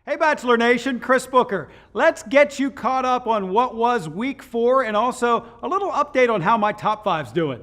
Hey Bachelor Nation, Chris Booker. Let's get you caught up on what was week 4 and also a little update on how my top 5's doing.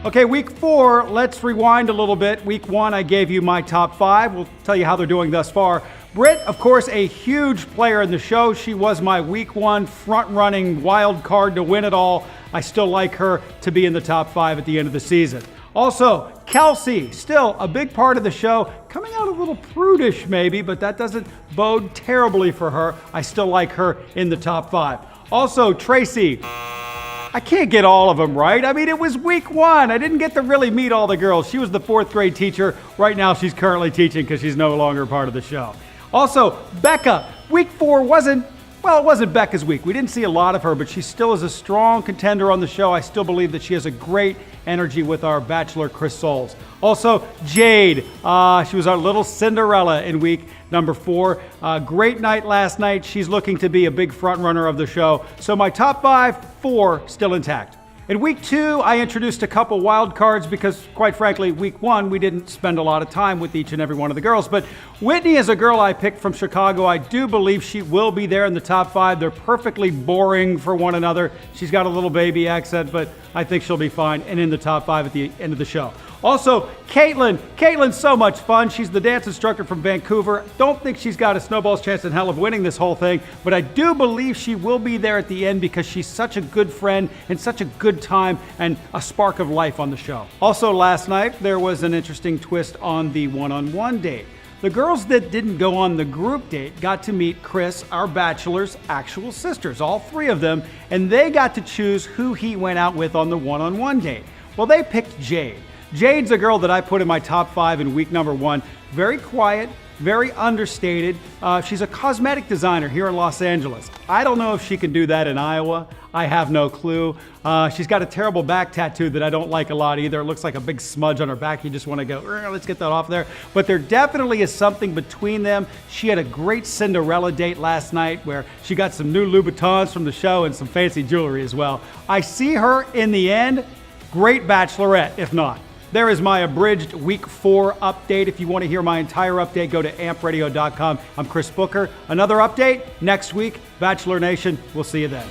Okay, week 4, let's rewind a little bit. Week 1, I gave you my top 5. We'll tell you how they're doing thus far. Britt, of course, a huge player in the show. She was my week 1 front-running wild card to win it all. I still like her to be in the top 5 at the end of the season. Also, Kelsey, still a big part of the show, coming out a little prudish maybe, but that doesn't bode terribly for her. I still like her in the top 5. Also, Tracy. I can't get all of them right. I mean, it was week 1. I didn't get to really meet all the girls. She was the 4th grade teacher. Right now, she's currently teaching because she's no longer part of the show. Also, Becca. Week 4 it wasn't Becca's week. We didn't see a lot of her, but she still is a strong contender on the show. I still believe that she has a great energy with our Bachelor, Chris Soules. Also, Jade. She was our little Cinderella in week number 4. Great night last night. She's looking to be a big front runner of the show. So my top 4 still intact. In week 2, I introduced a couple wild cards because, quite frankly, week 1, we didn't spend a lot of time with each and every one of the girls. But Whitney is a girl I picked from Chicago. I do believe she will be there in the top 5. They're perfectly boring for one another. She's got a little baby accent, but I think she'll be fine and in the top 5 at the end of the show. Also, Caitlin. Caitlin's so much fun. She's the dance instructor from Vancouver. Don't think she's got a snowball's chance in hell of winning this whole thing, but I do believe she will be there at the end because she's such a good friend and such a good time and a spark of life on the show. Also, last night, there was an interesting twist on the one-on-one date. The girls that didn't go on the group date got to meet Chris, our Bachelor's actual sisters, all 3 of them, and they got to choose who he went out with on the one-on-one date. Well, they picked Jade. Jade's a girl that I put in my top 5 in week number 1. Very quiet, very understated. She's a cosmetic designer here in Los Angeles. I don't know if she can do that in Iowa. I have no clue. She's got a terrible back tattoo that I don't like a lot either. It looks like a big smudge on her back. You just want to go, let's get that off there. But there definitely is something between them. She had a great Cinderella date last night where she got some new Louboutins from the show and some fancy jewelry as well. I see her in the end. Great Bachelorette, if not. There is my abridged week 4 update. If you want to hear my entire update, go to ampradio.com. I'm Chris Booker. Another update next week. Bachelor Nation, we'll see you then.